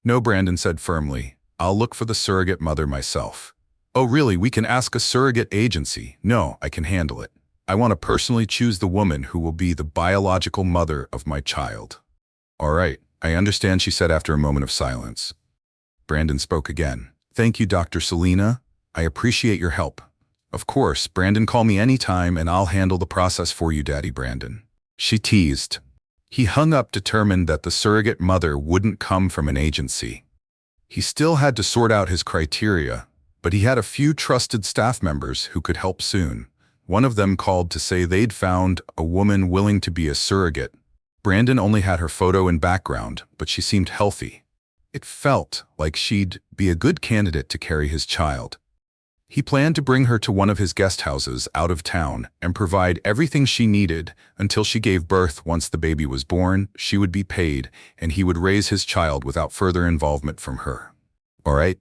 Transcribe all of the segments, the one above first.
No, Brandon said firmly. I'll look for the surrogate mother myself. Oh really, we can ask a surrogate agency. No, I can handle it. I want to personally choose the woman who will be the biological mother of my child. All right, I understand, she said after a moment of silence. Brandon spoke again. Thank you, Dr. Selena. I appreciate your help. Of course, Brandon, call me anytime and I'll handle the process for you, Daddy Brandon. She teased. He hung up, determined that the surrogate mother wouldn't come from an agency. He still had to sort out his criteria, but he had a few trusted staff members who could help soon. One of them called to say they'd found a woman willing to be a surrogate. Brandon only had her photo and background, but she seemed healthy. It felt like she'd be a good candidate to carry his child. He planned to bring her to one of his guest houses out of town and provide everything she needed until she gave birth. Once the baby was born, she would be paid, and he would raise his child without further involvement from her. All right,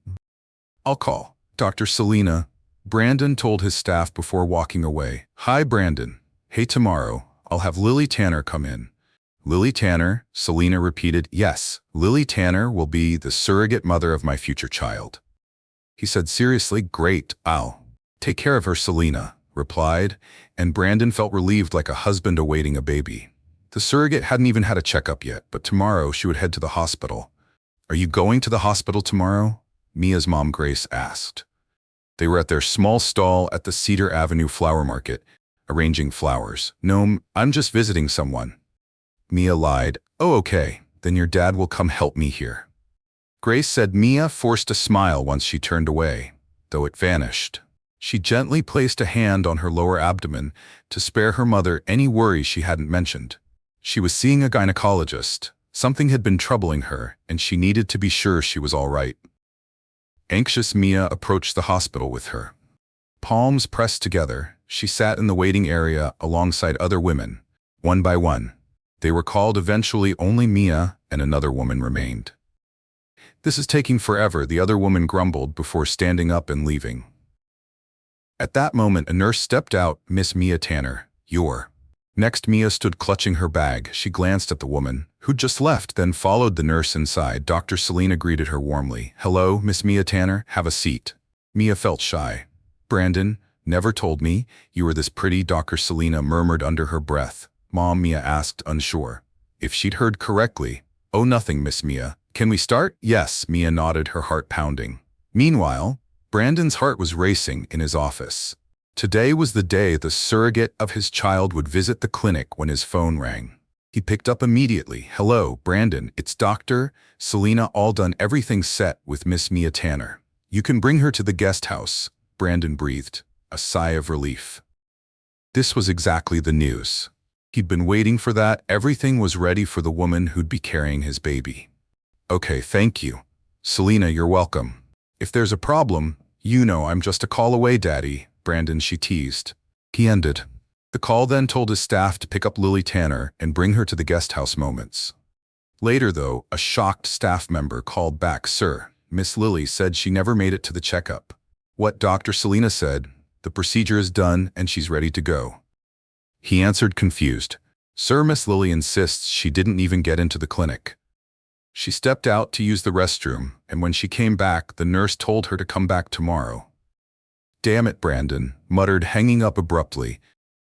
I'll call Dr. Selena, Brandon told his staff before walking away. Hi, Brandon. Hey, tomorrow, I'll have Lily Tanner come in. Lily Tanner, Selena repeated. Yes, Lily Tanner will be the surrogate mother of my future child. He said seriously. Great, I'll take care of her, Selena replied, and Brandon felt relieved, like a husband awaiting a baby. The surrogate hadn't even had a checkup yet, but tomorrow she would head to the hospital. Are you going to the hospital tomorrow? Mia's mom, Grace, asked. They were at their small stall at the Cedar Avenue flower market, arranging flowers. No, I'm just visiting someone. Mia lied. Oh, okay, then your dad will come help me here. Grace said. Mia forced a smile once she turned away, though it vanished. She gently placed a hand on her lower abdomen to spare her mother any worry she hadn't mentioned. She was seeing a gynecologist. Something had been troubling her, and she needed to be sure she was all right. Anxious, Mia approached the hospital with her. Palms pressed together, she sat in the waiting area alongside other women. One by one, they were called. Eventually, only Mia and another woman remained. This is taking forever, the other woman grumbled before standing up and leaving. At that moment, a nurse stepped out. Miss Mia Tanner, you're next. Mia stood clutching her bag. She glanced at the woman, who'd just left, then followed the nurse inside. Dr. Selena greeted her warmly. Hello, Miss Mia Tanner, have a seat. Mia felt shy. Brandon never told me you were this pretty, Dr. Selena murmured under her breath. Mom, Mia asked, unsure if she'd heard correctly. Oh, nothing, Miss Mia. Can we start? Yes, Mia nodded, her heart pounding. Meanwhile, Brandon's heart was racing in his office. Today was the day the surrogate of his child would visit the clinic. When his phone rang, he picked up immediately. Hello, Brandon, it's Dr. Selena. All done, everything set with Miss Mia Tanner. You can bring her to the guest house. Brandon breathed a sigh of relief. This was exactly the news he'd been waiting for. That everything was ready for the woman who'd be carrying his baby. Okay, thank you. Selena, you're welcome. If there's a problem, you know I'm just a call away, Daddy, Brandon, she teased. He ended the call, then told his staff to pick up Lily Tanner and bring her to the guest house moments. Later, though, a shocked staff member called back. Sir, Miss Lily said she never made it to the checkup. What? Dr. Selena said the procedure is done and she's ready to go. He answered, confused. Sir, Miss Lily insists she didn't even get into the clinic. She stepped out to use the restroom, and when she came back, the nurse told her to come back tomorrow. Damn it, Brandon muttered, hanging up abruptly.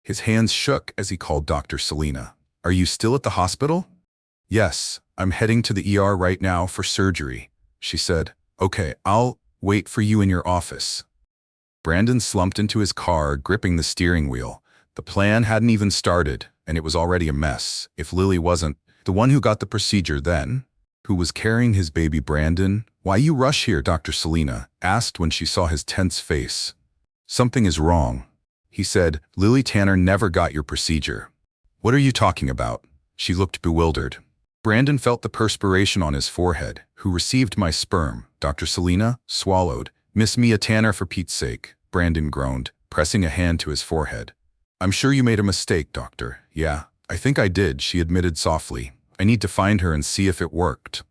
His hands shook as he called Dr. Selena. Are you still at the hospital? Yes, I'm heading to the ER right now for surgery, she said. Okay, I'll wait for you in your office. Brandon slumped into his car, gripping the steering wheel. The plan hadn't even started, and it was already a mess. If Lily wasn't the one who got the procedure, then who was carrying his baby? Brandon? Why you rush here? Dr. Selena asked when she saw his tense face. Something is wrong, he said. Lily Tanner never got your procedure. What are you talking about? She looked bewildered. Brandon felt the perspiration on his forehead. Who received my sperm? Dr. Selena swallowed. Miss Mia Tanner, for Pete's sake, Brandon groaned, pressing a hand to his forehead. I'm sure you made a mistake, doctor. Yeah, I think I did, she admitted softly. I need to find her and see if it worked.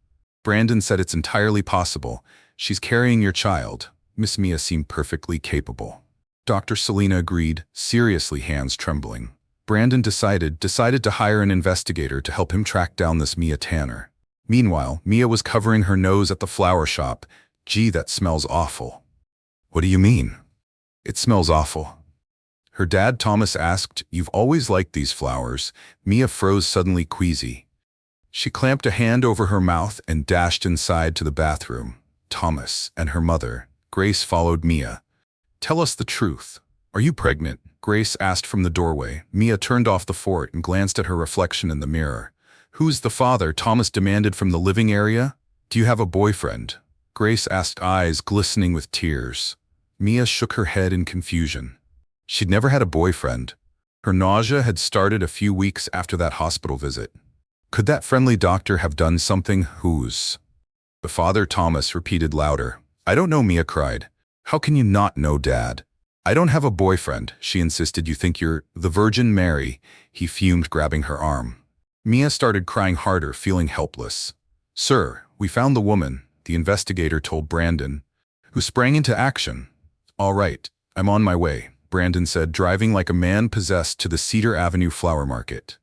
Brandon said it's entirely possible. She's carrying your child. Miss Mia seemed perfectly capable. Dr. Selena agreed, seriously, hands trembling. Brandon decided to hire an investigator to help him track down this Mia Tanner. Meanwhile, Mia was covering her nose at the flower shop. Gee, that smells awful. What do you mean? It smells awful. Her dad Thomas asked, You've always liked these flowers. Mia froze suddenly queasy. She clamped a hand over her mouth and dashed inside to the bathroom. Thomas and her mother, Grace, followed Mia. Tell us the truth. Are you pregnant? Grace asked from the doorway. Mia turned off the fort and glanced at her reflection in the mirror. Who's the father? Thomas demanded from the living area. Do you have a boyfriend? Grace asked, eyes glistening with tears. Mia shook her head in confusion. She'd never had a boyfriend. Her nausea had started a few weeks after that hospital visit. Could that friendly doctor have done something? Who's? The father, Thomas, repeated louder. I don't know, Mia cried. How can you not know, Dad? I don't have a boyfriend, she insisted. You think you're the Virgin Mary? He fumed, grabbing her arm. Mia started crying harder, feeling helpless. Sir, we found the woman, the investigator told Brandon, who sprang into action. All right, I'm on my way, Brandon said, driving like a man possessed to the Cedar Avenue flower market.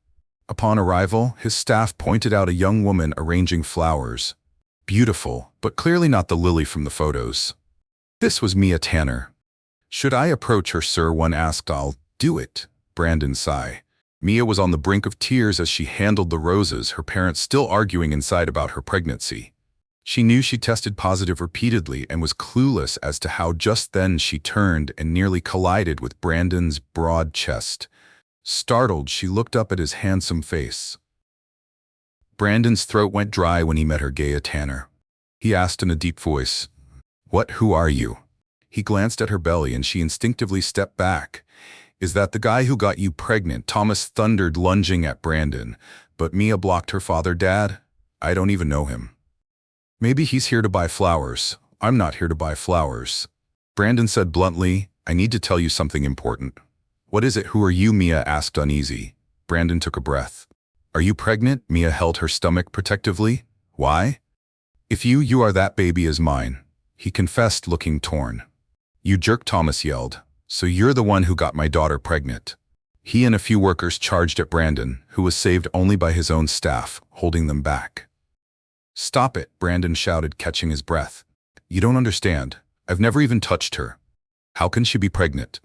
Upon arrival, his staff pointed out a young woman arranging flowers. Beautiful, but clearly not the lily from the photos. This was Mia Tanner. Should I approach her, sir? One asked. I'll do it, Brandon sighed. Mia was on the brink of tears as she handled the roses, her parents still arguing inside about her pregnancy. She knew she tested positive repeatedly and was clueless as to how. Just then she turned and nearly collided with Brandon's broad chest. Startled, she looked up at his handsome face. Brandon's throat went dry when he met her. Gaia Tanner. He asked in a deep voice. What? Who are you? He glanced at her belly and she instinctively stepped back. Is that the guy who got you pregnant? Thomas thundered, lunging at Brandon. But Mia blocked her. Father? Dad? I don't even know him. Maybe he's here to buy flowers. I'm not here to buy flowers. Brandon said bluntly, I need to tell you something important. What is it? Who are you? Mia asked, uneasy. Brandon took a breath. Are you pregnant? Mia held her stomach protectively. Why? If you are, that baby is mine, he confessed, looking torn. You jerk, Thomas yelled. So you're the one who got my daughter pregnant. He and a few workers charged at Brandon, who was saved only by his own staff, holding them back. Stop it, Brandon shouted, catching his breath. You don't understand. I've never even touched her. How can she be pregnant?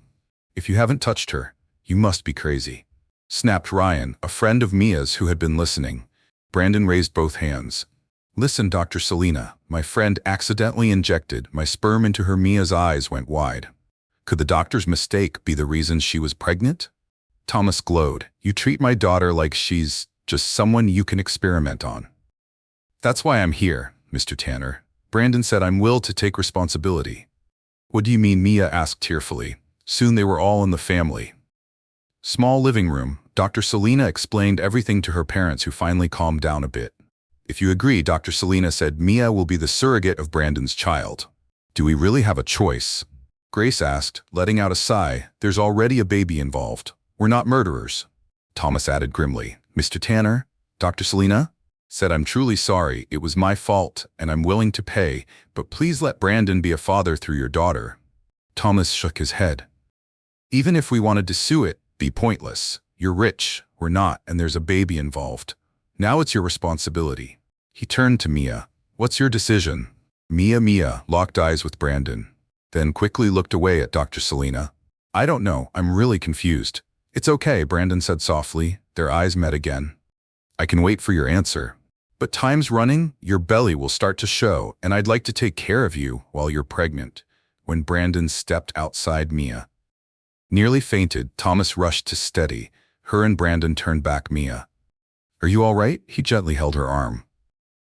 If you haven't touched her, you must be crazy, snapped Ryan, a friend of Mia's who had been listening. Brandon raised both hands. Listen, Dr. Selena, my friend accidentally injected my sperm into her. Mia's eyes went wide. Could the doctor's mistake be the reason she was pregnant? Thomas glowed. You treat my daughter like she's just someone you can experiment on. That's why I'm here, Mr. Tanner. Brandon said. I'm willing to take responsibility. What do you mean? Mia asked tearfully. Soon they were all in the family small living room. Dr. Selena explained everything to her parents, who finally calmed down a bit. If you agree, Dr. Selena said, Mia will be the surrogate of Brandon's child. Do we really have a choice? Grace asked, letting out a sigh. There's already a baby involved. We're not murderers. Thomas added grimly. Mr. Tanner, Dr. Selena said, I'm truly sorry. It was my fault, and I'm willing to pay, but please let Brandon be a father through your daughter. Thomas shook his head. Even if we wanted to sue it, be pointless. You're rich, we're not, and there's a baby involved. Now it's your responsibility. He turned to Mia. What's your decision? Mia locked eyes with Brandon, then quickly looked away at Dr. Selena. I don't know, I'm really confused. It's okay, Brandon said softly. Their eyes met again. I can wait for your answer. But time's running, your belly will start to show, and I'd like to take care of you while you're pregnant. When Brandon stepped outside Mia, nearly fainted, Thomas rushed to steady her and Brandon turned back. Mia. Are you all right? He gently held her arm.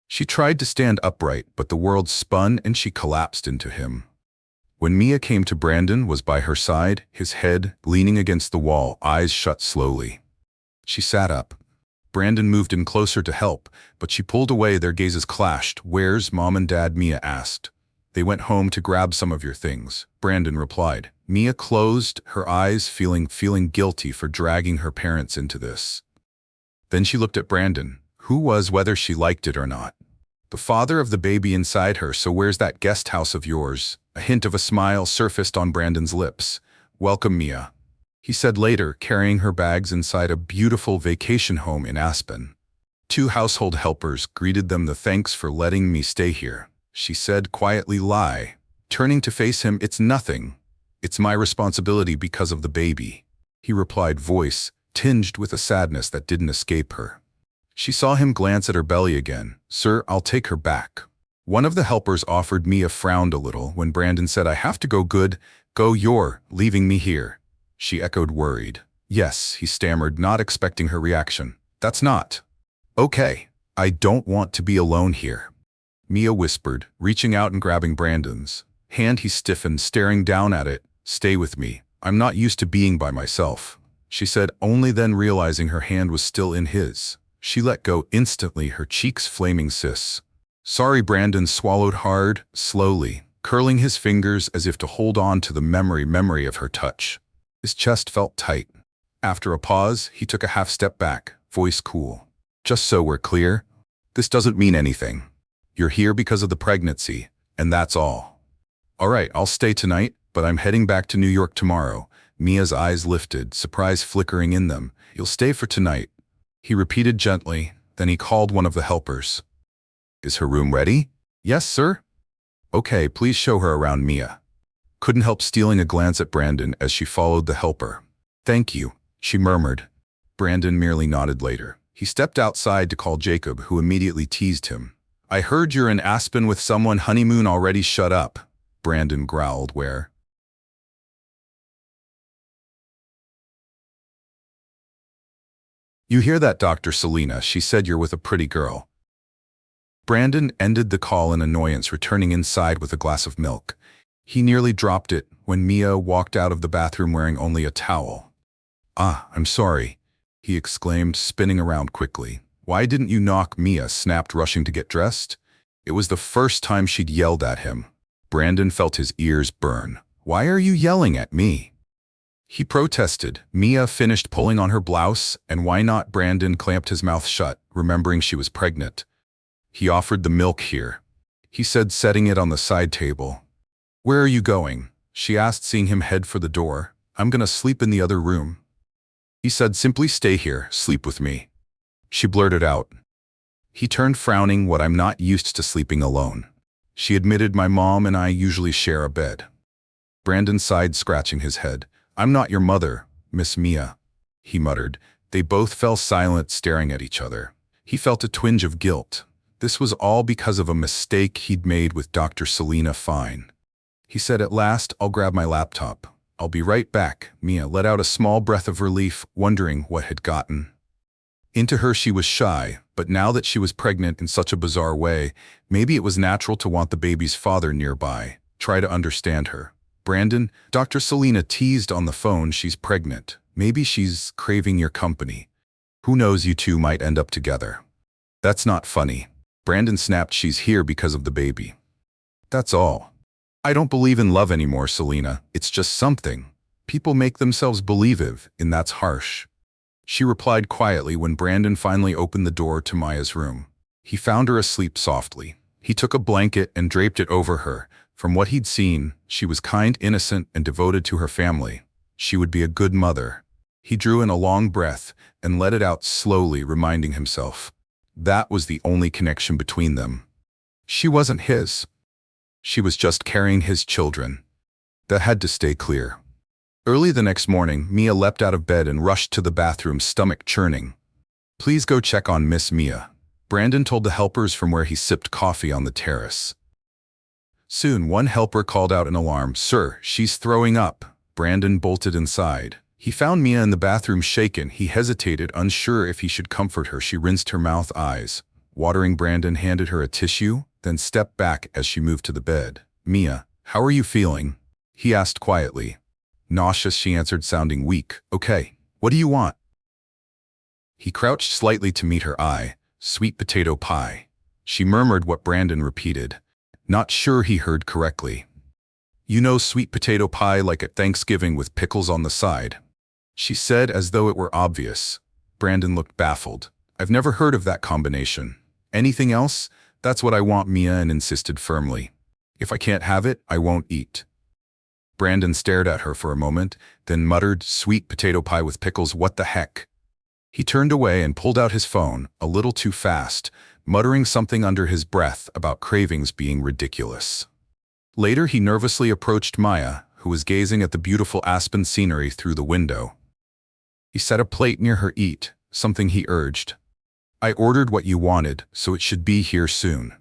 She tried to stand upright, but the world spun and she collapsed into him. When Mia came to, Brandon was by her side, his head leaning against the wall, eyes shut slowly. She sat up. Brandon moved in closer to help, but she pulled away. Their gazes clashed. Where's Mom and Dad? Mia asked. They went home to grab some of your things, Brandon replied. Mia closed her eyes, feeling guilty for dragging her parents into this. Then she looked at Brandon, who was, whether she liked it or not, the father of the baby inside her. So where's that guest house of yours? A hint of a smile surfaced on Brandon's lips. Welcome, Mia, he said later, carrying her bags inside a beautiful vacation home in Aspen. 2 household helpers greeted them. Thanks for letting me stay here, she said quietly. Lie. Turning to face him, it's nothing. It's my responsibility because of the baby, he replied, voice tinged with a sadness that didn't escape her. She saw him glance at her belly again. Sir, I'll take her back. One of the helpers offered. Mia frowned a little when Brandon said, I have to go. Good. Go. You're leaving me here. She echoed, worried. Yes, he stammered, not expecting her reaction. That's not okay. I don't want to be alone here, Mia whispered, reaching out and grabbing Brandon's hand. He stiffened, staring down at it. Stay with me. I'm not used to being by myself, she said, only then realizing her hand was still in his. She let go instantly, her cheeks flaming. Sis. Sorry. Brandon swallowed hard, slowly, curling his fingers as if to hold on to the memory of her touch. His chest felt tight. After a pause, he took a half step back, voice cool. Just so we're clear, this doesn't mean anything. You're here because of the pregnancy, and that's all. All right, I'll stay tonight, but I'm heading back to New York tomorrow. Mia's eyes lifted, surprise flickering in them. You'll stay for tonight, he repeated gently. Then he called one of the helpers. Is her room ready? Yes, sir. Okay, please show her around. Mia couldn't help stealing a glance at Brandon as she followed the helper. Thank you, she murmured. Brandon merely nodded. Later, he stepped outside to call Jacob, who immediately teased him. I heard you're in Aspen with someone. Honeymoon already? Shut up, Brandon growled. Where? You hear that, Dr. Selena? She said you're with a pretty girl. Brandon ended the call in annoyance, returning inside with a glass of milk. He nearly dropped it when Mia walked out of the bathroom wearing only a towel. Ah, I'm sorry, he exclaimed, spinning around quickly. Why didn't you knock? Mia snapped, rushing to get dressed. It was the first time she'd yelled at him. Brandon felt his ears burn. Why are you yelling at me? He protested. Mia finished pulling on her blouse. And why not? Brandon clamped his mouth shut, remembering she was pregnant. He offered the milk here, he said, setting it on the side table. Where are you going? She asked, seeing him head for the door. I'm gonna sleep in the other room, he said. Simply stay here, sleep with me, she blurted out. He turned, frowning. What? I'm not used to sleeping alone, she admitted. My mom and I usually share a bed. Brandon sighed, scratching his head. I'm not your mother, Miss Mia, he muttered. They both fell silent, staring at each other. He felt a twinge of guilt. This was all because of a mistake he'd made with Dr. Selena. Fine, he said at last. I'll grab my laptop. I'll be right back. Mia let out a small breath of relief, wondering what had gotten into her. She was shy, but now that she was pregnant in such a bizarre way, maybe it was natural to want the baby's father nearby, try to understand her. Brandon, Dr. Selena teased on the phone, she's pregnant. Maybe she's craving your company. Who knows, you two might end up together. That's not funny, Brandon snapped. She's here because of the baby. That's all. I don't believe in love anymore, Selena. It's just something people make themselves believe in. That's harsh, she replied quietly when Brandon finally opened the door to Maya's room. He found her asleep softly. He took a blanket and draped it over her. From what he'd seen, she was kind, innocent, and devoted to her family. She would be a good mother. He drew in a long breath and let it out slowly, reminding himself that was the only connection between them. She wasn't his. She was just carrying his children. That had to stay clear. Early the next morning, Mia leapt out of bed and rushed to the bathroom, stomach churning. Please go check on Miss Mia, Brandon told the helpers from where he sipped coffee on the terrace. Soon, one helper called out in alarm. Sir, she's throwing up. Brandon bolted inside. He found Mia in the bathroom, shaken. He hesitated, unsure if he should comfort her. She rinsed her mouth, eyes watering. Brandon handed her a tissue, then stepped back as she moved to the bed. Mia, how are you feeling? He asked quietly. Nauseous, she answered, sounding weak. Okay, what do you want? He crouched slightly to meet her eye. Sweet potato pie. She murmured what Brandon repeated, not sure he heard correctly. You know, sweet potato pie, like at Thanksgiving with pickles on the side, she said as though it were obvious. Brandon looked baffled. I've never heard of that combination. Anything else? That's what I want, Mia insisted firmly. If I can't have it, I won't eat. Brandon stared at her for a moment, then muttered, sweet potato pie with pickles, what the heck? He turned away and pulled out his phone, a little too fast, muttering something under his breath about cravings being ridiculous. Later, he nervously approached Maya, who was gazing at the beautiful aspen scenery through the window. He set a plate near her eat, something he urged. I ordered what you wanted, so it should be here soon.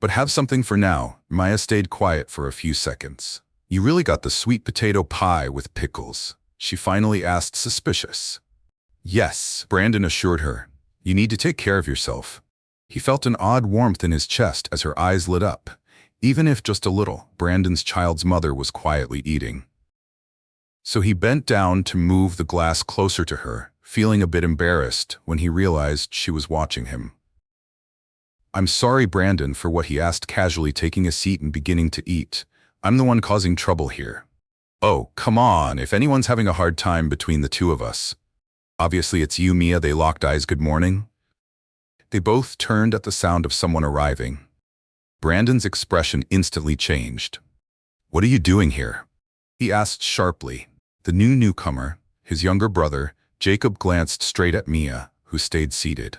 But have something for now. Maya stayed quiet for a few seconds. You really got the sweet potato pie with pickles? She finally asked, suspicious. Yes, Brandon assured her. You need to take care of yourself. He felt an odd warmth in his chest as her eyes lit up. Even if just a little, Brandon's child's mother was quietly eating. So he bent down to move the glass closer to her, feeling a bit embarrassed when he realized she was watching him. I'm sorry, Brandon, for what he asked, casually taking a seat and beginning to eat. I'm the one causing trouble here. Oh, come on, if anyone's having a hard time between the two of us. Obviously it's you, Mia. They locked eyes. Good morning. They both turned at the sound of someone arriving. Brandon's expression instantly changed. What are you doing here? He asked sharply. The newcomer, his younger brother, Jacob, glanced straight at Mia, who stayed seated.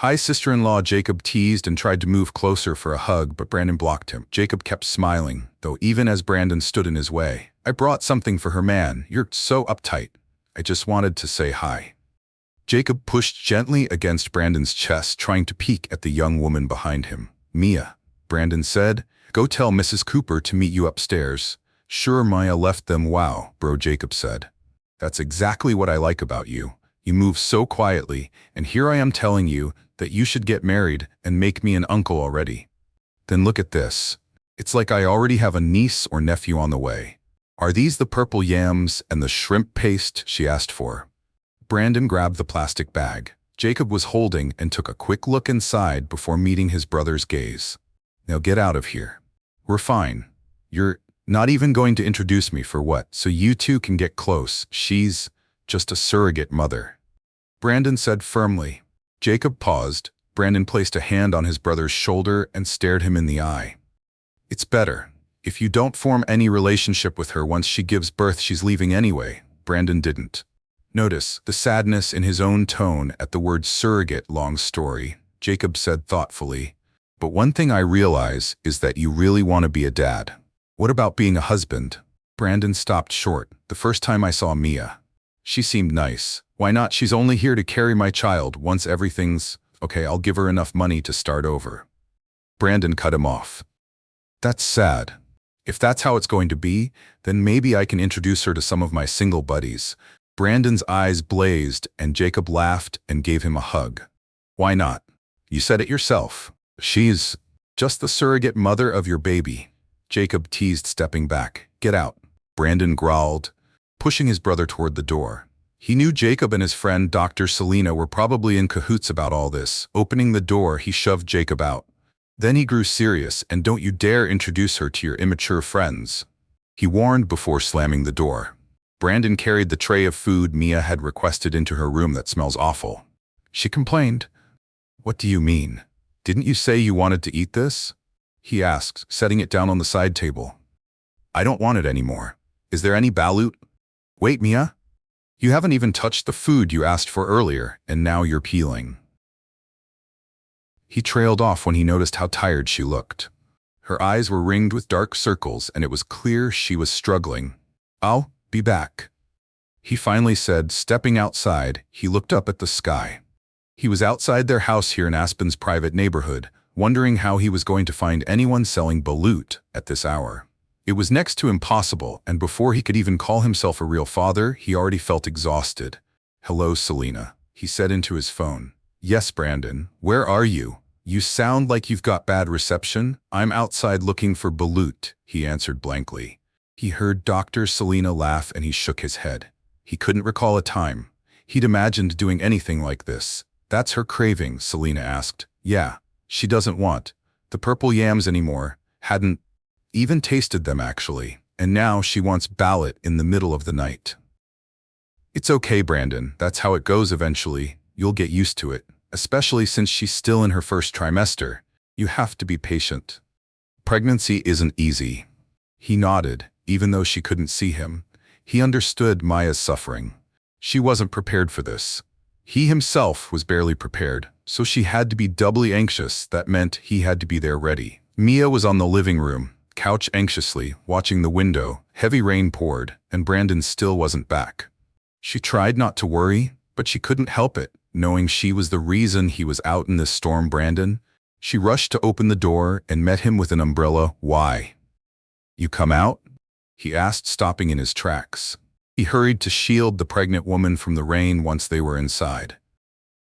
Hi, sister-in-law, Jacob teased and tried to move closer for a hug, but Brandon blocked him. Jacob kept smiling, though even as Brandon stood in his way. I brought something for her, man. You're so uptight. I just wanted to say hi. Jacob pushed gently against Brandon's chest, trying to peek at the young woman behind him. Mia, Brandon said, go tell Mrs. Cooper to meet you upstairs. Sure, Maya left them. Wow, bro, Jacob said. That's exactly what I like about you. You move so quietly, and here I am telling you that you should get married and make me an uncle already. Then look at this. It's like I already have a niece or nephew on the way. Are these the purple yams and the shrimp paste she asked for? Brandon grabbed the plastic bag Jacob was holding and took a quick look inside before meeting his brother's gaze. Now get out of here. We're fine. You're not even going to introduce me for what? So you two can get close. She's just a surrogate mother, Brandon said firmly. Jacob paused. Brandon placed a hand on his brother's shoulder and stared him in the eye. It's better. If you don't form any relationship with her once she gives birth, she's leaving anyway. Brandon didn't notice the sadness in his own tone at the word surrogate. Long story, Jacob said thoughtfully. But one thing I realize is that you really want to be a dad. What about being a husband? Brandon stopped short. The first time I saw Mia, she seemed nice. Why not? She's only here to carry my child. Once everything's okay, I'll give her enough money to start over. Brandon cut him off. That's sad. If that's how it's going to be, then maybe I can introduce her to some of my single buddies. Brandon's eyes blazed and Jacob laughed and gave him a hug. Why not? You said it yourself. She's just the surrogate mother of your baby. Jacob teased, stepping back. Get out, Brandon growled, pushing his brother toward the door. He knew Jacob and his friend Dr. Selena were probably in cahoots about all this. Opening the door, he shoved Jacob out. Then he grew serious. And don't you dare introduce her to your immature friends, he warned before slamming the door. Brandon carried the tray of food Mia had requested into her room. That smells awful, she complained. What do you mean? Didn't you say you wanted to eat this? He asked, setting it down on the side table. I don't want it anymore. Is there any balut? Wait, Mia. You haven't even touched the food you asked for earlier, and now you're peeling. He trailed off when he noticed how tired she looked. Her eyes were ringed with dark circles, and it was clear she was struggling. I'll be back, he finally said, stepping outside. He looked up at the sky. He was outside their house here in Aspen's private neighborhood, wondering how he was going to find anyone selling balut at this hour. It was next to impossible, and before he could even call himself a real father, he already felt exhausted. Hello, Selena, he said into his phone. Yes, Brandon, where are you? You sound like you've got bad reception. I'm outside looking for balut, he answered blankly. He heard Dr. Selena laugh and he shook his head. He couldn't recall a time he'd imagined doing anything like this. That's her craving, Selena asked. Yeah, she doesn't want the purple yams anymore. Hadn't even tasted them, actually. And now she wants ballot in the middle of the night. It's okay, Brandon. That's how it goes eventually. You'll get used to it, especially since she's still in her first trimester. You have to be patient. Pregnancy isn't easy. He nodded, even though she couldn't see him. He understood Maya's suffering. She wasn't prepared for this. He himself was barely prepared, so she had to be doubly anxious. That meant he had to be there ready. Mia was on the living room couch anxiously, watching the window. Heavy rain poured, and Brandon still wasn't back. She tried not to worry, but she couldn't help it, knowing she was the reason he was out in this storm. Brandon. She rushed to open the door and met him with an umbrella. "Why? You come out?" he asked, stopping in his tracks. He hurried to shield the pregnant woman from the rain once they were inside.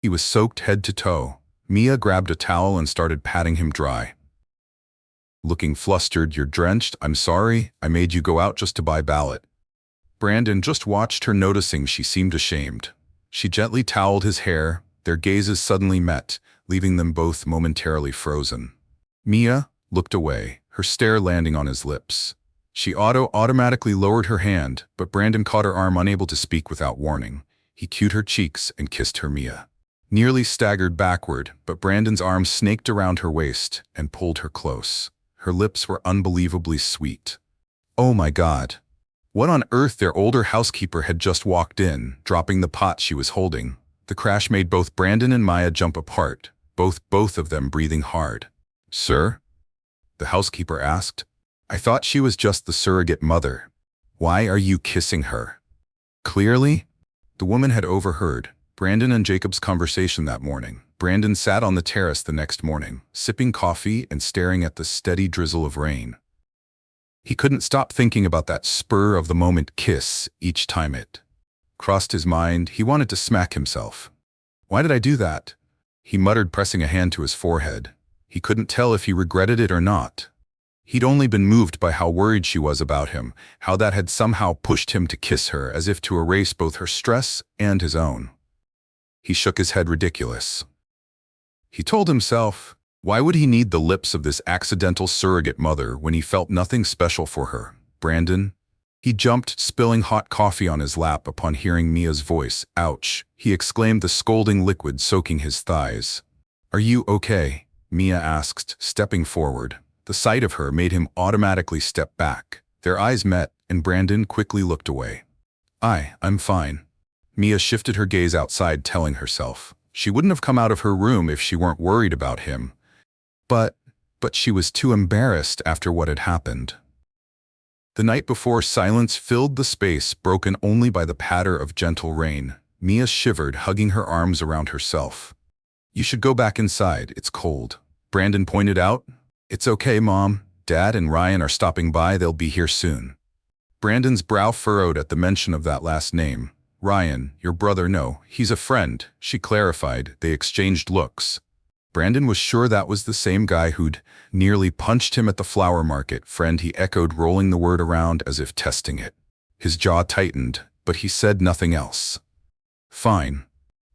He was soaked head to toe. Mia grabbed a towel and started patting him dry. Looking flustered, "You're drenched. I'm sorry. I made you go out just to buy ballot." Brandon just watched her, noticing she seemed ashamed. She gently toweled his hair. Their gazes suddenly met, leaving them both momentarily frozen. Mia looked away, her stare landing on his lips. She automatically lowered her hand, but Brandon caught her arm, unable to speak without warning. He cued her cheeks and kissed her. Mia nearly staggered backward, but Brandon's arm snaked around her waist and pulled her close. Her lips were unbelievably sweet. Oh my God. What on earth? Their older housekeeper had just walked in, dropping the pot she was holding. The crash made both Brandon and Mia jump apart, both of them breathing hard. "Sir?" the housekeeper asked. "I thought she was just the surrogate mother. Why are you kissing her?" Clearly, the woman had overheard Brandon and Jacob's conversation that morning. Brandon sat on the terrace the next morning, sipping coffee and staring at the steady drizzle of rain. He couldn't stop thinking about that spur-of-the-moment kiss each time it crossed his mind. He wanted to smack himself. "Why did I do that?" he muttered, pressing a hand to his forehead. He couldn't tell if he regretted it or not. He'd only been moved by how worried she was about him, how that had somehow pushed him to kiss her, as if to erase both her stress and his own. He shook his head. Ridiculous. He told himself, why would he need the lips of this accidental surrogate mother when he felt nothing special for her? Brandon? He jumped, spilling hot coffee on his lap upon hearing Mia's voice. "Ouch," he exclaimed, the scalding liquid soaking his thighs. "Are you okay?" Mia asked, stepping forward. The sight of her made him automatically step back. Their eyes met, and Brandon quickly looked away. I'm fine." Mia shifted her gaze outside, telling herself she wouldn't have come out of her room if she weren't worried about him. But she was too embarrassed after what had happened. The night before, silence filled the space, broken only by the patter of gentle rain. Mia shivered, hugging her arms around herself. "You should go back inside. It's cold," Brandon pointed out. "It's okay, Mom. Dad and Ryan are stopping by. They'll be here soon." Brandon's brow furrowed at the mention of that last name. "Ryan, your brother?" "No, he's a friend," she clarified. They exchanged looks. Brandon was sure that was the same guy who'd nearly punched him at the flower market. "Friend," he echoed, rolling the word around as if testing it. His jaw tightened, but he said nothing else. "Fine.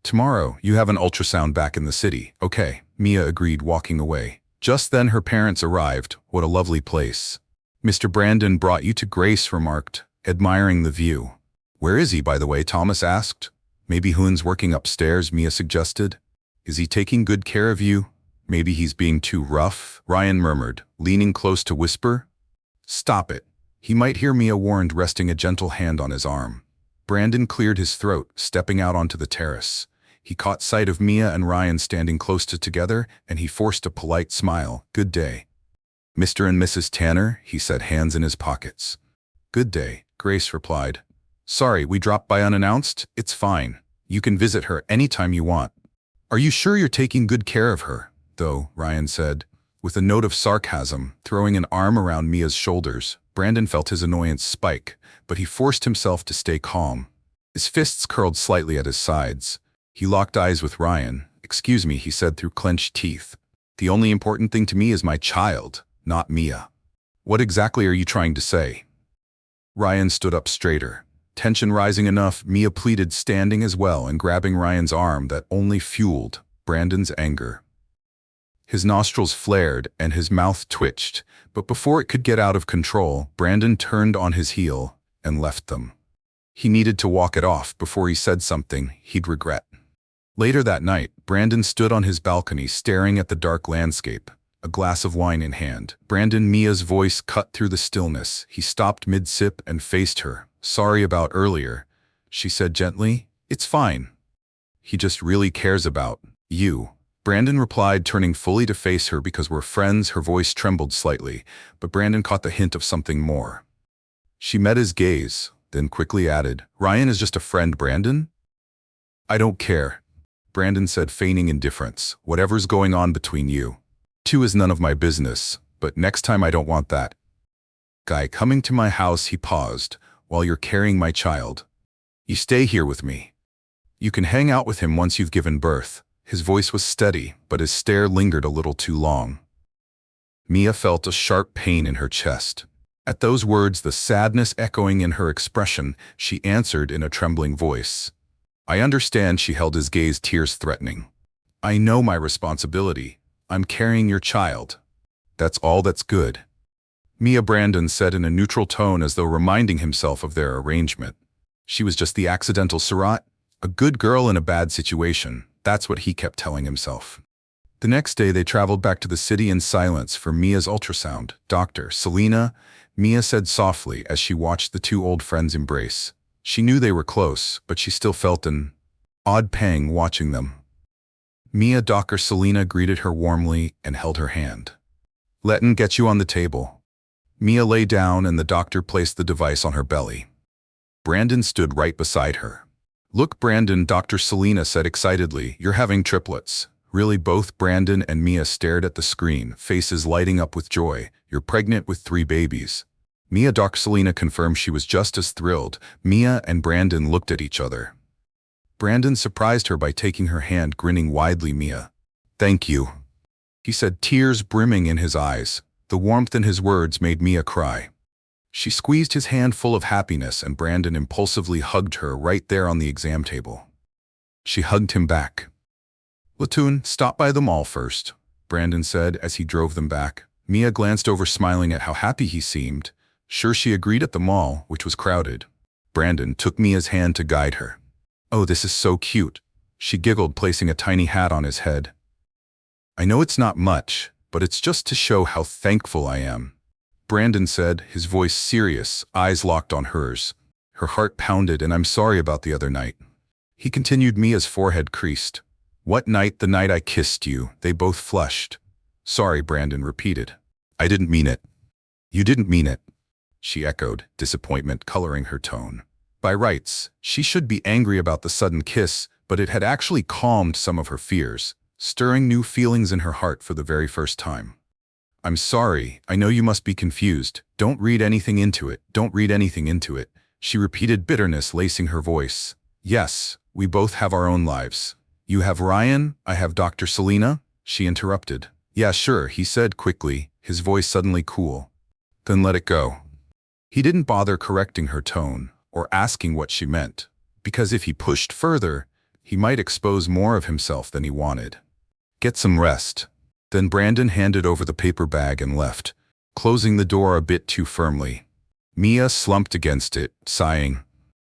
Tomorrow, you have an ultrasound back in the city." "Okay," Mia agreed, walking away. Just then her parents arrived. "What a lovely place." "Mr. Brandon brought you to," Grace remarked, admiring the view. "Where is he, by the way?" Thomas asked. "Maybe Hoon's working upstairs," Mia suggested. "Is he taking good care of you?" "Maybe he's being too rough," Ryan murmured, leaning close to whisper. "Stop it. He might hear," Mia warned, resting a gentle hand on his arm. Brandon cleared his throat, stepping out onto the terrace. He caught sight of Mia and Ryan standing close together, and he forced a polite smile. "Good day." "Mr. and Mrs. Tanner," he said, hands in his pockets. "Good day," Grace replied. "Sorry, we dropped by unannounced." "It's fine. You can visit her anytime you want." "Are you sure you're taking good care of her, though?" Ryan said, with a note of sarcasm, throwing an arm around Mia's shoulders. Brandon felt his annoyance spike, but he forced himself to stay calm. His fists curled slightly at his sides. He locked eyes with Ryan. "Excuse me," he said through clenched teeth. "The only important thing to me is my child, not Mia." "What exactly are you trying to say?" Ryan stood up straighter. Tension rising enough, Mia pleaded, standing as well and grabbing Ryan's arm that only fueled Brandon's anger. His nostrils flared and his mouth twitched, but before it could get out of control, Brandon turned on his heel and left them. He needed to walk it off before he said something he'd regret. Later that night, Brandon stood on his balcony staring at the dark landscape, a glass of wine in hand. Mia's voice cut through the stillness. He stopped mid-sip and faced her. "Sorry about earlier," she said gently. "It's fine." He just really cares about you. Brandon replied, turning fully to face her. Because we're friends. Her voice trembled slightly, but Brandon caught the hint of something more. She met his gaze, then quickly added, Ryan is just a friend, Brandon? I don't care, Brandon said, feigning indifference. Whatever's going on between you two is none of my business, but next time I don't want that guy coming to my house. He paused. While you're carrying my child, you stay here with me. You can hang out with him once you've given birth. His voice was steady, but his stare lingered a little too long. Mia felt a sharp pain in her chest. At those words, the sadness echoing in her expression, she answered in a trembling voice. I understand. She held his gaze, tears threatening. I know my responsibility. I'm carrying your child. That's all. That's good, Mia, Brandon said in a neutral tone, as though reminding himself of their arrangement. She was just the accidental surrogate, a good girl in a bad situation. That's what he kept telling himself. The next day they traveled back to the city in silence for Mia's ultrasound. Dr. Selena, Mia said softly as she watched the two old friends embrace. She knew they were close, but she still felt an odd pang watching them. Mia, Dr. Selena greeted her warmly and held her hand. Let'n get you on the table. Mia lay down and the doctor placed the device on her belly. Brandon stood right beside her. Look, Brandon, Dr. Selena said excitedly, you're having triplets. Really? Both Brandon and Mia stared at the screen, faces lighting up with joy. You're pregnant with 3 babies. Mia, Dr. Selena confirmed. She was just as thrilled. Mia and Brandon looked at each other. Brandon surprised her by taking her hand, grinning widely. Mia, thank you, he said, tears brimming in his eyes. The warmth in his words made Mia cry. She squeezed his hand full of happiness, and Brandon impulsively hugged her right there on the exam table. She hugged him back. Latoon, stop by the mall first, Brandon said as he drove them back. Mia glanced over, smiling at how happy he seemed. Sure, she agreed. At the mall, which was crowded, Brandon took Mia's hand to guide her. Oh, this is so cute, she giggled, placing a tiny hat on his head. I know it's not much, but it's just to show how thankful I am, Brandon said, his voice serious, eyes locked on hers. Her heart pounded. And I'm sorry about the other night, he continued. Mia's forehead creased. What night? The night I kissed you. They both flushed. Sorry, Brandon repeated. I didn't mean it. You didn't mean it, she echoed, disappointment coloring her tone. By rights, she should be angry about the sudden kiss, but it had actually calmed some of her fears, stirring new feelings in her heart for the very first time. I'm sorry, I know you must be confused. Don't read anything into it. Don't read anything into it, she repeated, bitterness lacing her voice. Yes, we both have our own lives. You have Ryan, I have Dr. Selena, she interrupted. Yeah, sure, he said quickly, his voice suddenly cool. Then let it go. He didn't bother correcting her tone or asking what she meant, because if he pushed further, he might expose more of himself than he wanted. Get some rest. Then Brandon handed over the paper bag and left, closing the door a bit too firmly. Mia slumped against it, sighing.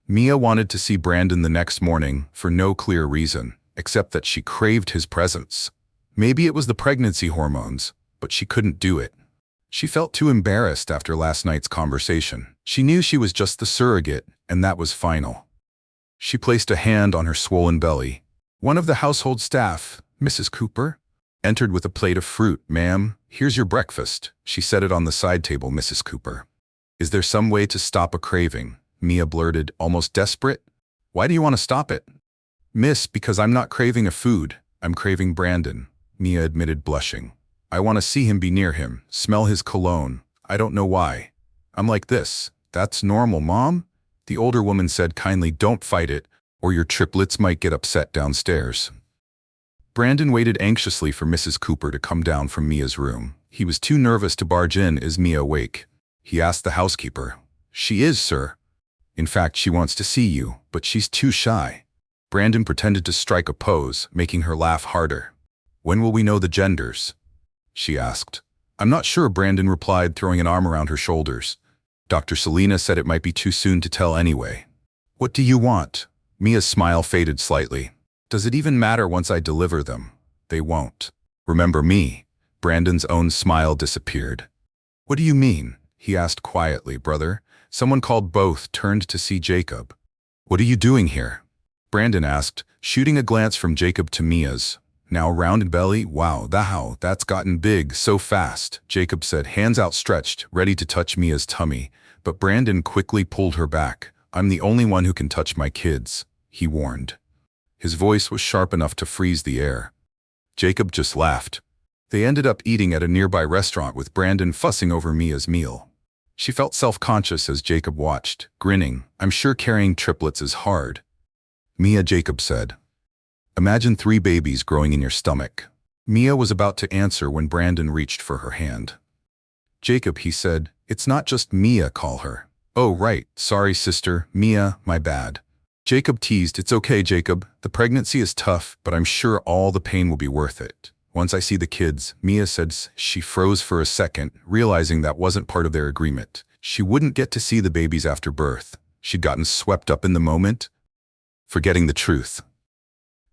Mia wanted to see Brandon the next morning for no clear reason, except that she craved his presence. Maybe it was the pregnancy hormones, but she couldn't do it. She felt too embarrassed after last night's conversation. She knew she was just the surrogate, and that was final. She placed a hand on her swollen belly. One of the household staff, Mrs. Cooper, entered with a plate of fruit. Ma'am, here's your breakfast. She set it on the side table. Mrs. Cooper. Is there some way to stop a craving? Mia blurted, almost desperate. Why do you want to stop it? Miss, because I'm not craving a food. I'm craving Brandon, Mia admitted, blushing. I want to see him, be near him, smell his cologne. I don't know why. I'm like this. That's normal, Mom? The older woman said kindly. Don't fight it, or your triplets might get upset downstairs. Brandon waited anxiously for Mrs. Cooper to come down from Mia's room. He was too nervous to barge in. Is Mia awake? He asked the housekeeper. She is, sir. In fact, she wants to see you, but she's too shy. Brandon pretended to strike a pose, making her laugh harder. When will we know the genders? She asked. I'm not sure, Brandon replied, throwing an arm around her shoulders. Dr. Selena said it might be too soon to tell anyway. What do you want? Mia's smile faded slightly. Does it even matter once I deliver them? They won't. Remember me? Brandon's own smile disappeared. What do you mean? He asked quietly. Brother? Someone called. Both turned to see Jacob. What are you doing here? Brandon asked, shooting a glance from Jacob to Mia's now rounded belly. Wow, that's gotten big so fast, Jacob said, hands outstretched, ready to touch Mia's tummy. But Brandon quickly pulled her back. I'm the only one who can touch my kids, he warned. His voice was sharp enough to freeze the air. Jacob just laughed. They ended up eating at a nearby restaurant with Brandon fussing over Mia's meal. She felt self-conscious as Jacob watched, grinning. I'm sure carrying triplets is hard. Mia, Jacob said. Imagine 3 babies growing in your stomach. Mia was about to answer when Brandon reached for her hand. Jacob, he said, it's not just Mia, call her. Oh, right, sorry sister, Mia, my bad. Jacob teased, it's okay, Jacob. The pregnancy is tough, but I'm sure all the pain will be worth it. Once I see the kids, Mia said. She froze for a second, realizing that wasn't part of their agreement. She wouldn't get to see the babies after birth. She'd gotten swept up in the moment, forgetting the truth.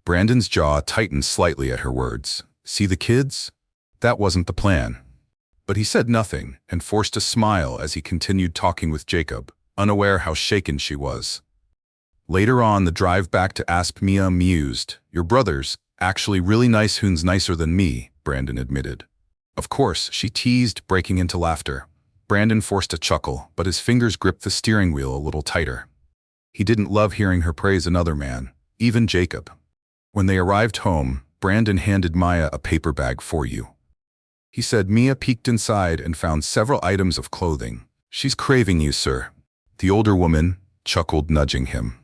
Brandon's jaw tightened slightly at her words. See the kids? That wasn't the plan. But he said nothing and forced a smile as he continued talking with Jacob, unaware how shaken she was. Later on the drive back to Asp, Mia mused. Your brother's actually really nice. Who's nicer than me, Brandon admitted. Of course, she teased, breaking into laughter. Brandon forced a chuckle, but his fingers gripped the steering wheel a little tighter. He didn't love hearing her praise another man, even Jacob. When they arrived home, Brandon handed Maya a paper bag. For you, he said. Mia peeked inside and found several items of clothing. She's craving you, sir. The older woman chuckled, nudging him.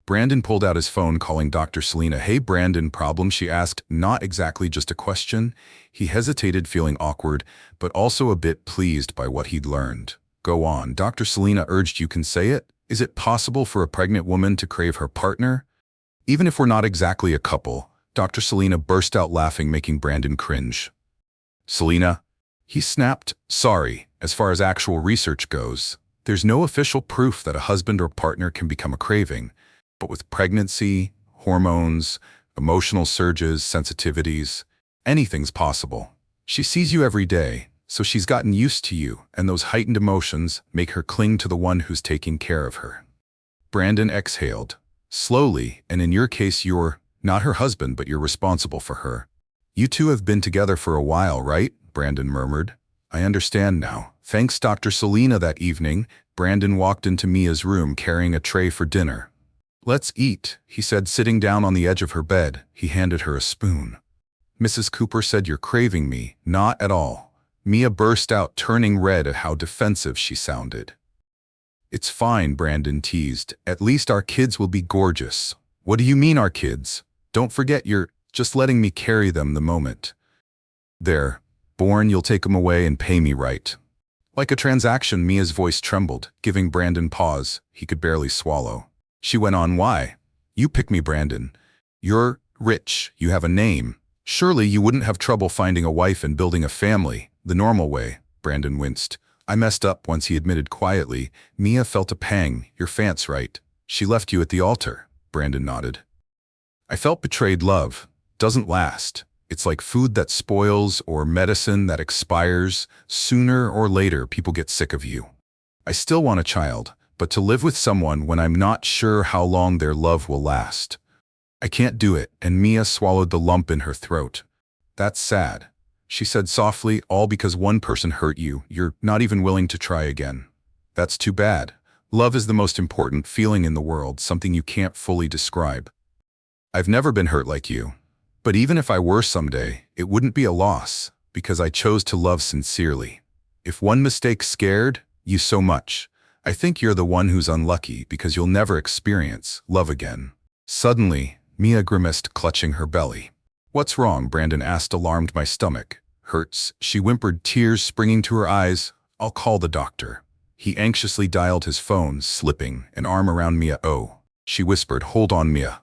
Brandon pulled out his phone, calling Dr. Selena. Hey, Brandon, problem? She asked, not exactly just a question. He hesitated, feeling awkward, but also a bit pleased by what he'd learned. Go on, Dr. Selena urged. You can say it. Is it possible for a pregnant woman to crave her partner? Even if we're not exactly a couple, Dr. Selena burst out laughing, making Brandon cringe. Selena, he snapped, sorry, as far as actual research goes, there's no official proof that a husband or partner can become a craving, but with pregnancy, hormones, emotional surges, sensitivities, anything's possible. She sees you every day, so she's gotten used to you, and those heightened emotions make her cling to the one who's taking care of her. Brandon exhaled. Slowly, and in your case, you're not her husband, but you're responsible for her. You two have been together for a while, right? Brandon murmured. I understand now. Thanks, Dr. Selena. That evening, Brandon walked into Mia's room carrying a tray for dinner. Let's eat, he said, sitting down on the edge of her bed. He handed her a spoon. Mrs. Cooper said you're craving me. Not at all. Mia burst out, turning red at how defensive she sounded. It's fine, Brandon teased. At least our kids will be gorgeous. What do you mean, our kids? Don't forget you're just letting me carry them the moment they're born. You'll take them away and pay me, right? Like a transaction. Mia's voice trembled, giving Brandon pause. He could barely swallow. She went on, why? You pick me, Brandon. You're rich. You have a name. Surely you wouldn't have trouble finding a wife and building a family the normal way. Brandon winced. I messed up once, he admitted quietly. Mia felt a pang. Your fance, right? She left you at the altar. Brandon nodded. I felt betrayed. Love doesn't last. It's like food that spoils or medicine that expires. Sooner or later, people get sick of you. I still want a child, but to live with someone when I'm not sure how long their love will last. I can't do it, and Mia swallowed the lump in her throat. That's sad, she said softly, all because one person hurt you. You're not even willing to try again. That's too bad. Love is the most important feeling in the world, something you can't fully describe. I've never been hurt like you. But even if I were someday, it wouldn't be a loss, because I chose to love sincerely. If one mistake scared you so much, I think you're the one who's unlucky because you'll never experience love again. Suddenly, Mia grimaced, clutching her belly. What's wrong? Brandon asked, alarmed. My stomach hurts, she whimpered, tears springing to her eyes. I'll call the doctor. He anxiously dialed his phone, slipping an arm around Mia. Oh, she whispered, hold on, Mia.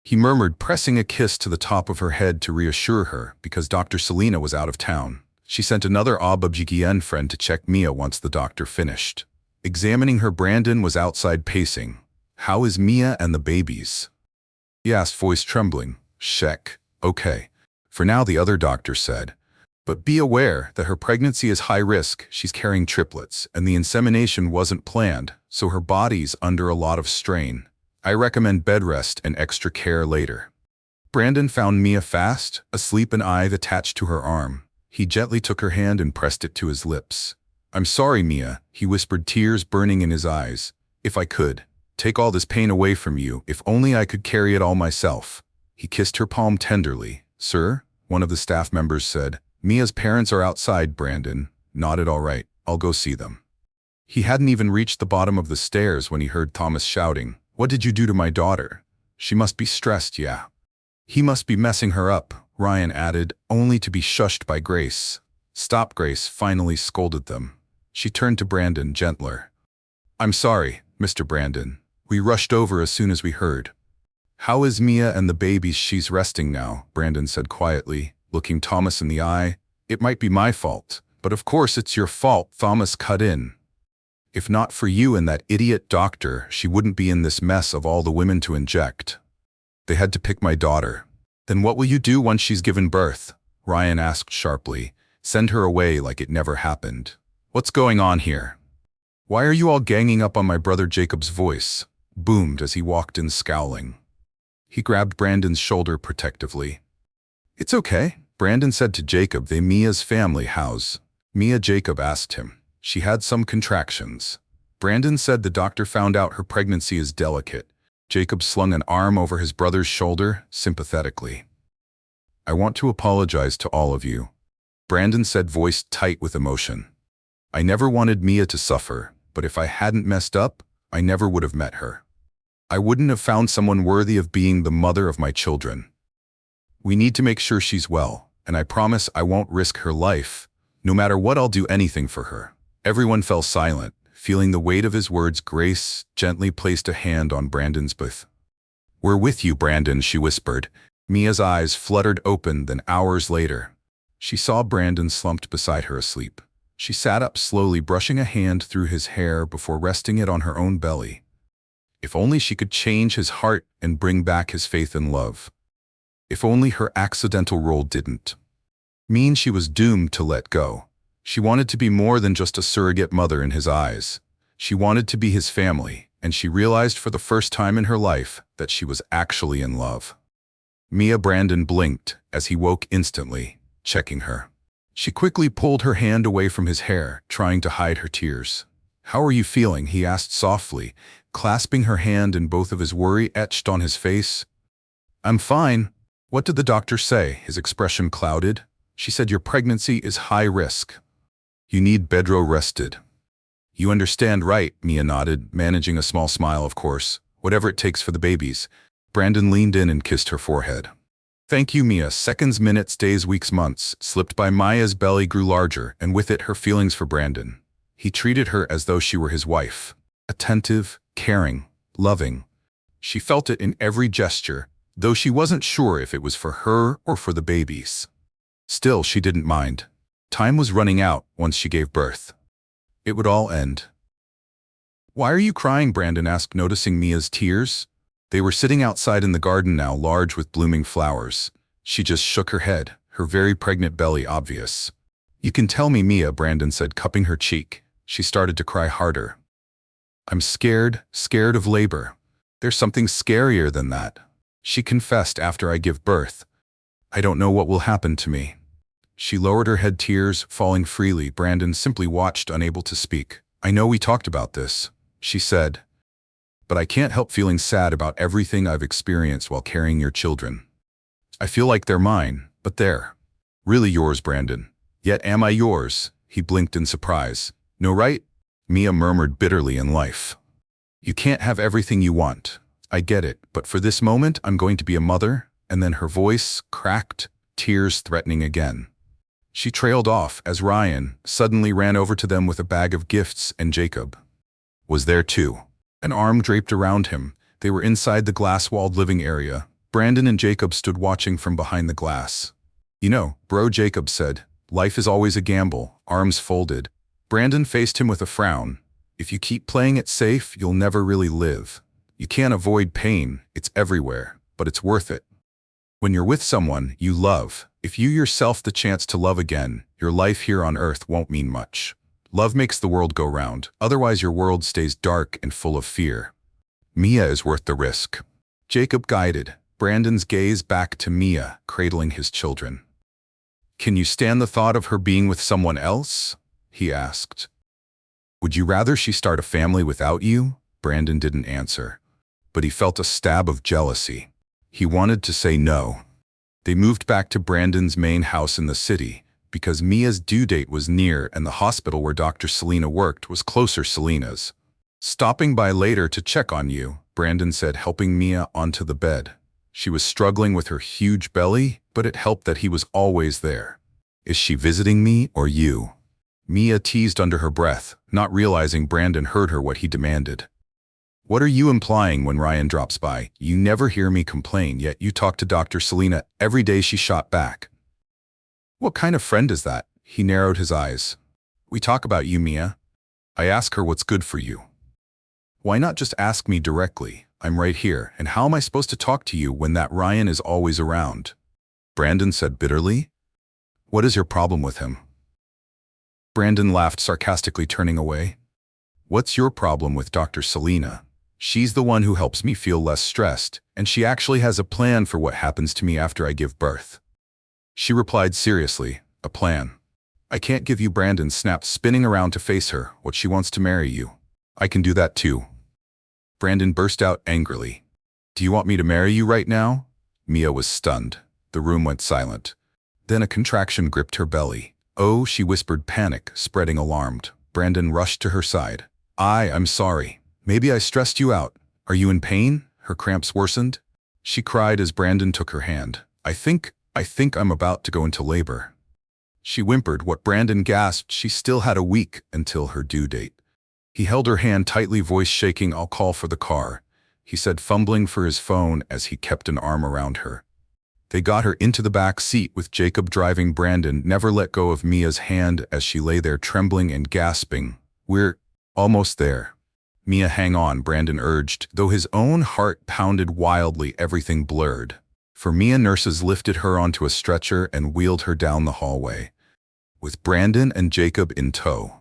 He murmured, pressing a kiss to the top of her head to reassure her, because Dr. Selena was out of town. She sent another OB-GYN friend to check Mia once the doctor finished examining her. Brandon was outside pacing. How is Mia and the babies? He asked, voice trembling. Check. Okay. For now, the other doctor said. But be aware that her pregnancy is high risk. She's carrying triplets, and the insemination wasn't planned, so her body's under a lot of strain. I recommend bed rest and extra care later. Brandon found Mia fast, asleep, an eye attached to her arm. He gently took her hand and pressed it to his lips. I'm sorry, Mia, he whispered, tears burning in his eyes. If I could, take all this pain away from you, if only I could carry it all myself. He kissed her palm tenderly. Sir, one of the staff members said. Mia's parents are outside, Brandon nodded. All right, I'll go see them. He hadn't even reached the bottom of the stairs when he heard Thomas shouting, What did you do to my daughter? She must be stressed, yeah. He must be messing her up, Ryan added, only to be shushed by Grace. Stop, Grace finally scolded them. She turned to Brandon, gentler. I'm sorry, Mr. Brandon. We rushed over as soon as we heard. How is Mia and the babies? She's resting now, Brandon said quietly, looking Thomas in the eye. It might be my fault, but of course it's your fault, Thomas cut in. If not for you and that idiot doctor, she wouldn't be in this mess of all the women to inject. They had to pick my daughter. Then what will you do once she's given birth? Ryan asked sharply. Send her away like it never happened. What's going on here? Why are you all ganging up on my brother? Jacob's voice boomed as he walked in scowling. He grabbed Brandon's shoulder protectively. It's okay, Brandon said to Jacob. They Mia's family house. Mia, Jacob asked him. She had some contractions. Brandon said the doctor found out her pregnancy is delicate. Jacob slung an arm over his brother's shoulder, sympathetically. I want to apologize to all of you, Brandon said, voice tight with emotion. I never wanted Mia to suffer, but if I hadn't messed up, I never would have met her. I wouldn't have found someone worthy of being the mother of my children. We need to make sure she's well, and I promise I won't risk her life. No matter what, I'll do anything for her. Everyone fell silent, feeling the weight of his words. Grace gently placed a hand on Brandon's booth. We're with you, Brandon, she whispered. Mia's eyes fluttered open. Then hours later, she saw Brandon slumped beside her asleep. She sat up slowly, brushing a hand through his hair before resting it on her own belly. If only she could change his heart and bring back his faith and love. If only her accidental role didn't mean she was doomed to let go. She wanted to be more than just a surrogate mother in his eyes. She wanted to be his family, and she realized for the first time in her life that she was actually in love. Mia. Brandon blinked as he woke instantly, checking her. She quickly pulled her hand away from his hair, trying to hide her tears. How are you feeling? He asked softly, clasping her hand, and both of his worry etched on his face. I'm fine. What did the doctor say? His expression clouded. She said your pregnancy is high risk. You need bed rested. You understand, right? Mia nodded, managing a small smile. Of course, whatever it takes for the babies. Brandon leaned in and kissed her forehead. Thank you, Mia. Seconds, minutes, days, weeks, months slipped by. Maya's belly grew larger, and with it her feelings for Brandon. He treated her as though she were his wife. Attentive, caring, loving. She felt it in every gesture, though she wasn't sure if it was for her or for the babies. Still, she didn't mind. Time was running out once she gave birth. It would all end. Why are you crying? Brandon asked, noticing Mia's tears. They were sitting outside in the garden now, large with blooming flowers. She just shook her head, her very pregnant belly obvious. You can tell me, Mia, Brandon said, cupping her cheek. She started to cry harder. I'm scared of labor. There's something scarier than that. She confessed. After I give birth, I don't know what will happen to me. She lowered her head, tears falling freely. Brandon simply watched, unable to speak. I know we talked about this, she said, but I can't help feeling sad about everything I've experienced while carrying your children. I feel like they're mine, but they're really yours, Brandon. Yet am I yours? He blinked in surprise. No, right? Mia murmured bitterly. In life, you can't have everything you want. I get it, but for this moment I'm going to be a mother. And then her voice cracked, tears threatening again. She trailed off as Ryan suddenly ran over to them with a bag of gifts, and Jacob was there too. An arm draped around him. They were inside the glass-walled living area. Brandon and Jacob stood watching from behind the glass. You know, bro, Jacob said, life is always a gamble, arms folded. Brandon faced him with a frown. If you keep playing it safe, you'll never really live. You can't avoid pain, it's everywhere, but it's worth it. When you're with someone you love, if you yourself the chance to love again, your life here on earth won't mean much. Love makes the world go round, otherwise your world stays dark and full of fear. Mia is worth the risk. Jacob guided Brandon's gaze back to Mia, cradling his children. Can you stand the thought of her being with someone else? He asked. Would you rather she start a family without you? Brandon didn't answer, but he felt a stab of jealousy. He wanted to say no. They moved back to Brandon's main house in the city because Mia's due date was near and the hospital where Dr. Selena worked was closer Selena's. Stopping by later to check on you, Brandon said, helping Mia onto the bed. She was struggling with her huge belly, but it helped that he was always there. Is she visiting me or you? Mia teased under her breath, not realizing Brandon heard her what he demanded. What are you implying when Ryan drops by? You never hear me complain, yet you talk to Dr. Selena every day, she shot back. What kind of friend is that? He narrowed his eyes. We talk about you, Mia. I ask her what's good for you. Why not just ask me directly? I'm right here, and how am I supposed to talk to you when that Ryan is always around? Brandon said bitterly. What is your problem with him? Brandon laughed sarcastically, turning away. What's your problem with Dr. Selena? She's the one who helps me feel less stressed, and she actually has a plan for what happens to me after I give birth. She replied seriously, a plan. I can't give you. Brandon snapped, spinning around to face her. What, she wants to marry you? I can do that too. Brandon burst out angrily. Do you want me to marry you right now? Mia was stunned. The room went silent. Then a contraction gripped her belly. Oh, she whispered, panic spreading, alarmed. Brandon rushed to her side. I'm sorry. Maybe I stressed you out. Are you in pain? Her cramps worsened. She cried as Brandon took her hand. I think I'm about to go into labor. She whimpered. What? Brandon gasped. She still had a week until her due date. He held her hand tightly, voice shaking. I'll call for the car, he said, fumbling for his phone as he kept an arm around her. They got her into the back seat with Jacob driving. Brandon never let go of Mia's hand as she lay there trembling and gasping. We're almost there. Mia, hang on, Brandon urged, though his own heart pounded wildly, everything blurred. For Mia, nurses lifted her onto a stretcher and wheeled her down the hallway, with Brandon and Jacob in tow.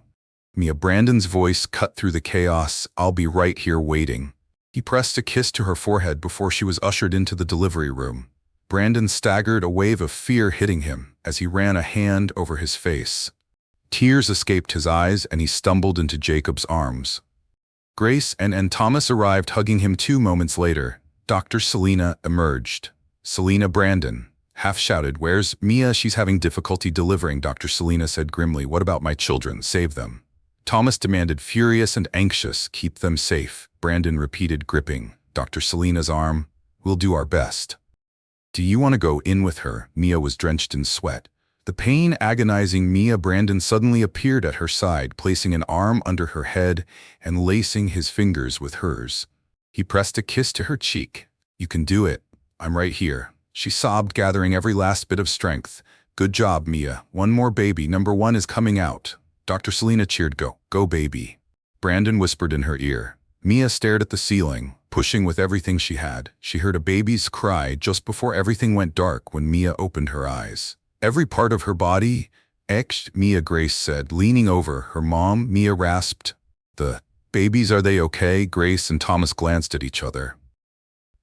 Mia, Brandon's voice cut through the chaos. I'll be right here waiting. He pressed a kiss to her forehead before she was ushered into the delivery room. Brandon staggered, a wave of fear hitting him as he ran a hand over his face. Tears escaped his eyes and he stumbled into Jacob's arms. Grace and Thomas arrived, hugging him. 2 moments later, Dr. Selena emerged. Selena, Brandon half shouted. Where's Mia? She's having difficulty delivering, Dr. Selena said grimly. What about my children? Save them. Thomas demanded, furious and anxious. Keep them safe, Brandon repeated, gripping Dr. Selena's arm. We'll do our best. Do you want to go in with her? Mia was drenched in sweat. The pain agonizing Mia. Brandon suddenly appeared at her side, placing an arm under her head and lacing his fingers with hers. He pressed a kiss to her cheek. You can do it. I'm right here, she sobbed, gathering every last bit of strength. Good job, Mia. One more baby. Number 1 is coming out. Dr. Selena cheered. Go baby, Brandon whispered in her ear. Mia stared at the ceiling, pushing with everything she had. She heard a baby's cry just before everything went dark when Mia opened her eyes. Every part of her body ached, Mia, Grace said, leaning over her mom. Mia rasped, the babies, are they okay? Grace and Thomas glanced at each other.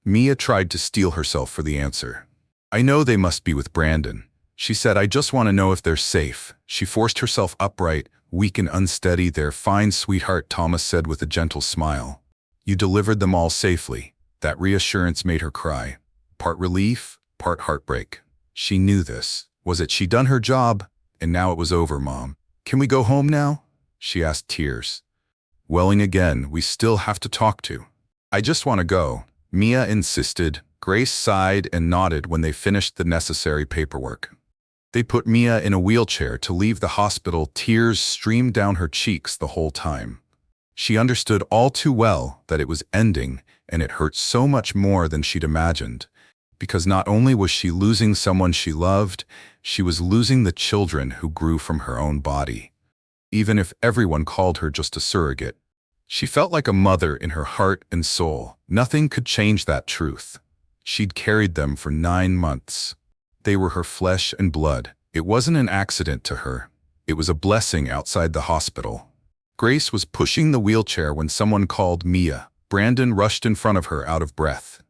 Mia tried to steel herself for the answer. I know they must be with Brandon, she said. I just want to know if they're safe. She forced herself upright, weak and unsteady. They're fine, sweetheart, Thomas said with a gentle smile. You delivered them all safely. That reassurance made her cry. Part relief, part heartbreak. She knew this. Was it she done her job? And now it was over, Mom. Can we go home now? She asked, tears welling again. We still have to talk to. I just want to go, Mia insisted. Grace sighed and nodded when they finished the necessary paperwork. They put Mia in a wheelchair to leave the hospital. Tears streamed down her cheeks the whole time. She understood all too well that it was ending, and it hurt so much more than she'd imagined. Because not only was she losing someone she loved, she was losing the children who grew from her own body. Even if everyone called her just a surrogate, she felt like a mother in her heart and soul. Nothing could change that truth. She'd carried them for 9 months. They were her flesh and blood. It wasn't an accident to her. It was a blessing outside the hospital. Grace was pushing the wheelchair when someone called Mia. Brandon rushed in front of her out of breath.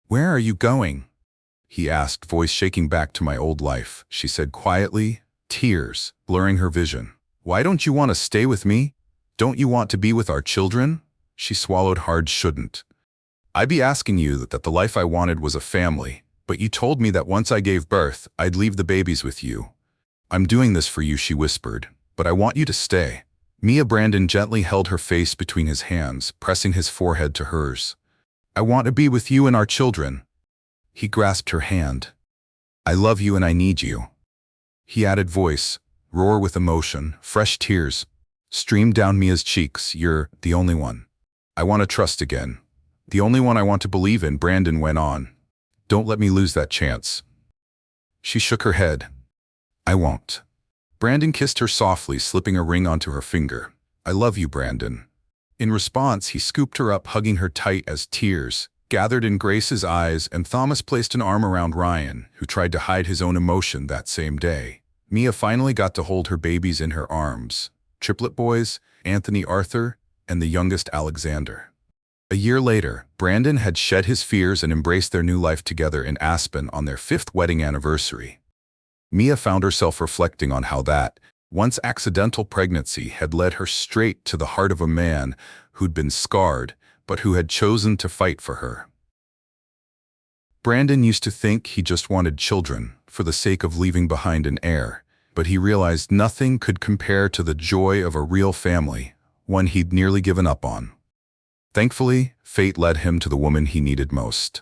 "Where are you going?" he asked, voice shaking back to my old life. She said quietly, tears blurring her vision. "Why don't you want to stay with me? Don't you want to be with our children?" She swallowed hard. "Shouldn't I be asking you that the life I wanted was a family, but you told me that once I gave birth, I'd leave the babies with you." "I'm doing this for you," she whispered, "but I want you to stay." Brandon gently held her face between his hands, pressing his forehead to hers. "I want to be with you and our children." He grasped her hand. "I love you and I need you." He added, voice roar with emotion. Fresh tears streamed down Mia's cheeks. "You're the only one I want to trust again. The only one I want to believe in," Brandon went on. "Don't let me lose that chance." She shook her head. "I won't." Brandon kissed her softly, slipping a ring onto her finger. "I love you, Brandon." In response, he scooped her up, hugging her tight as tears gathered in Grace's eyes, and Thomas placed an arm around Ryan, who tried to hide his own emotion that same day. Mia finally got to hold her babies in her arms. Triplet boys, Anthony, Arthur, and the youngest Alexander. A year later, Brandon had shed his fears and embraced their new life together in Aspen on their 5th wedding anniversary. Mia found herself reflecting on how that once accidental pregnancy had led her straight to the heart of a man who'd been scarred, but who had chosen to fight for her. Brandon used to think he just wanted children for the sake of leaving behind an heir, but he realized nothing could compare to the joy of a real family, one he'd nearly given up on. Thankfully, fate led him to the woman he needed most.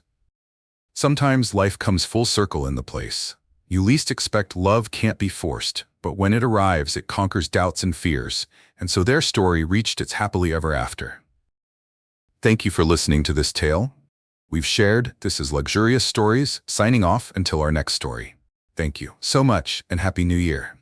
Sometimes life comes full circle in the place you least expect. Love can't be forced, but when it arrives, it conquers doubts and fears, and so their story reached its happily ever after. Thank you for listening to this tale. We've shared this is Luxurious Stories, signing off until our next story. Thank you so much, and Happy New Year.